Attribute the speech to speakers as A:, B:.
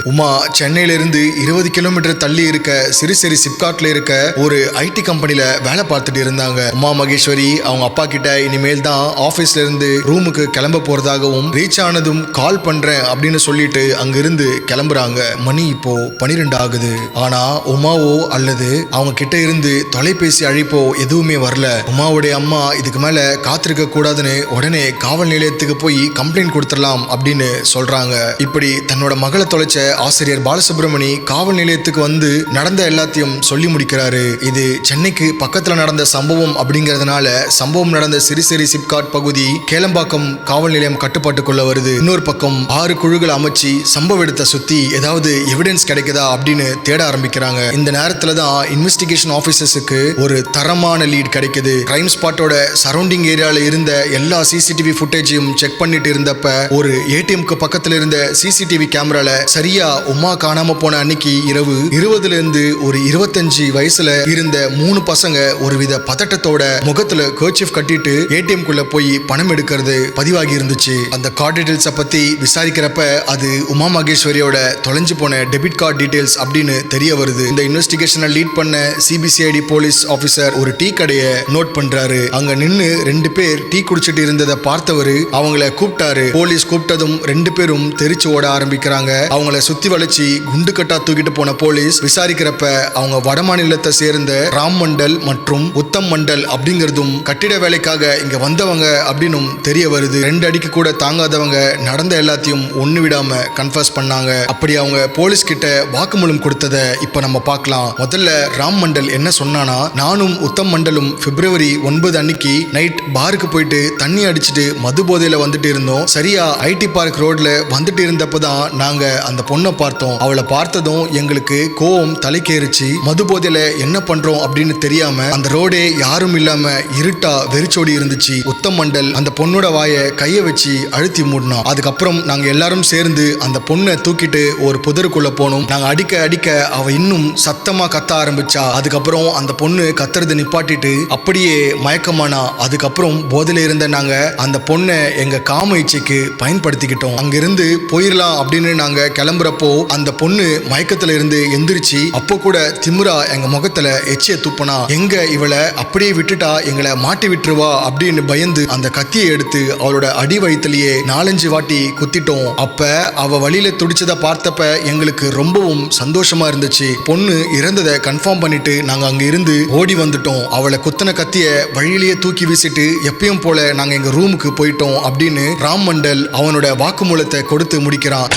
A: உமா சென்னையிலிருந்து 20 கிலோமீட்டர் தள்ளி இருக்க சிறுசேரி சிப்காட்ல இருக்க ஒரு ஐடி கம்பெனில வேலை பார்த்துட்டு இருந்தாங்க. உமா மகேஸ்வரி அவங்க அப்பா கிட்ட இனிமேல் தான் ஆபீஸ்ல இருந்து ரூமுக்கு கிளம்ப போறதாகவும் ரீச் ஆனதும் கால் பண்றேன் அப்படின்னு சொல்லிட்டு அங்கிருந்து கிளம்புறாங்க. மணி இப்போ 12 ஆகுது. ஆனா உமாவோ அல்லது அவங்க கிட்ட இருந்து தொலைபேசி அழைப்போ எதுவுமே வரல. உமாவுடைய அம்மா இதுக்கு மேல காத்திருக்க கூடாதுன்னு உடனே காவல் நிலையத்துக்கு போய் கம்ப்ளைண்ட் கொடுத்துடலாம் அப்படின்னு சொல்றாங்க. இப்படி தன்னோட மகளை தொலைச்ச ஆசிரியர் பாலசுப்ரமணி காவல் நிலையத்துக்கு வந்து நடந்த எல்லாத்தையும் சொல்லி முடிக்கிறாரு. இது சென்னைக்கு பக்கத்துல நடந்த சம்பவம் அப்படிங்கறதுனால சம்பவம் நடந்த சிறுசேரி சிப்காட் பகுதி கேளம்பாக்கம் காவல் நிலையம் கட்டுப்பாட்டுக்குள்ள வருது. இன்னொரு பக்கம் 6 குழுக்கள் அமைச்சு சம்பவ இடத்தை சுத்தி ஏதாவது எவிடன்ஸ் கிடைக்குதா அப்படின்னு தேட ஆரம்பிக்கிறாங்க. இந்த நேரத்துல தான் இன்வெஸ்டிகேஷன் ஆபீசர்ஸுக்கு ஒரு தரமான லீட் கிடைக்குது. கிரைம் ஸ்பாட்டோட சரௌண்டிங் ஏரியால இருந்த எல்லா சிசிடிவி ஃபுட்டேஜையும் செக் பண்ணிட்டு இருந்தப்ப ஒரு ஏடிஎம்க்கு பக்கத்துல இருந்த சிசிடிவி கேமரால சரியா உமா காணாம போன அன்னைக்கு இரவு 20ல இருந்து ஒரு 25 வயசுல இருந்த 3 பசங்க ஒருவித பதட்டத்தோட முகத்துல கர்ச்சீஃப் கட்டிட்டு ஏடிஎம் குள்ள போய் பணம் எடுக்கிறது பதிவாகி இருந்துச்சு. அந்த கார்டு டீடைல்ஸை பத்தி விசாரிக்கிறப்ப அது உமா மகேஸ்வரியோட தொலைஞ்சு போன டெபிட் கார்டு டீடைல்ஸ் அப்படின்னு தெரிய வருது. இந்த இன்வெஸ்டிகேஷனை லீட் பண்ண சிபிசிஐடி போலீஸ் ஆபீசர் ஒரு டீ கடையை நோட் பண்றாரு. அங்க நின்னு 2 பேர் டீ குடிச்சிட்டு இருந்ததை பார்த்தவரு அவங்கள கூப்பிட்டாரு. போலீஸ் கூப்பிட்டதும் 2 பேரும் தெரிச்சு ஓட ஆரம்பிக்கிறாங்க. அவங்கள சுத்தி வளைச்சி குண்டு கட்டா தூக்கிட்டு போன போலீஸ் விசாரிக்கிறப்ப அவங்க வடமாநிலத்தை சேர்ந்த ராம் மண்டல் மற்றும் உத்தம் மண்டல் அப்படிங்கிறதும் கட்டிட வேலைக்காக இங்க வந்தவங்க அப்படின்னு தெரிய வருது. 2 அடிக்கு கூட தாங்காதவங்க நடந்த எல்லாத்தையும் ஒண்ணு விடாம கன்ஃபர்ஸ் பண்ணாங்க. அப்படி அவங்க போலீஸ் கிட்ட வாக்குமூலம் கொடுத்ததை இப்ப நம்ம பார்க்கலாம். முதல்ல ராம் மண்டல் என்ன சொன்னானா, நானும் உத்தம் மண்டலும் பிப்ரவரி 9 அன்னைக்கு நைட் பாருக்கு போயிட்டு தண்ணி அடிச்சுட்டு மது போதையில வந்துட்டு இருந்தோம். சரியா ஐடி பார்க் ரோட்ல வந்துட்டு இருந்தப்பதான் நாங்க அந்த பொண்ணை பார்த்தோம். அவளை பார்த்ததும் எங்களுக்கு கோவம் தலைக்கேறிச்சு. மது போதையில என்ன பண்றோம் அப்படின்னு தெரியாம அந்த ரோடே யாரும் இல்லாம இருட்டா வெறிச்சோடி இருந்துச்சு. உத்தம் மண்டல் அந்த பொண்ணோட வாயை கைய வச்சு அழுத்தி மூடினா. அதுக்கப்புறம் நாங்க எல்லாரும் சேர்ந்து அந்த பொண்ணை தூக்கிட்டு ஒரு புதருக்குள்ள போனோம். நாங்க அடிக்க அடிக்க அவ இன்னும் சத்தமா கத்த ஆரம்பிச்சா. அதுக்கப்புறம் அந்த பொண்ணு கத்துறது நிப்பாட்டிட்டு அப்படியே மயக்கமானா. அதுக்கப்புறம் போதையில இருந்த நாங்க அந்த பொண்ணை எங்க காம இச்சைக்கு பயன்படுத்திக்கிட்டோம். அங்கிருந்து போயிடலாம் அப்படின்னு நாங்க கிளம்புறப்போ அந்த பொண்ணு மயக்கத்துல இருந்து எந்திரிச்சு அப்போ கூட திமிரா எங்க முகத்துல எச்சிய துப்பனா. எங்க இவளை அப்படியே விட்டுட்டா எங்களை மாட்டி விட்டுருவா அப்படின்னு பயந்து அந்த கத்தியை எடுத்து அவளோட அடி வயிற்றுலயே 4-5 வாட்டி குத்திட்டோம். அப்ப அவ வழியில துடிச்சதை பார்த்தப்ப எங்களுக்கு ரொம்பவும் சந்தோஷமா இருந்துச்சு. பொண்ணு இறந்ததை கன்ஃபார்ம் பண்ணிட்டு நாங்க அங்க இருந்து ஓடி வந்துட்டோம். அவளை குத்தின கத்திய வழியிலேயே தூக்கி வீசிட்டு எப்பயும் போல நாங்க எங்க ரூமுக்கு போயிட்டோம் அப்படின்னு ராம் மண்டல் அவனோட வாக்குமூலத்தை கொடுத்து முடிக்கிறான்.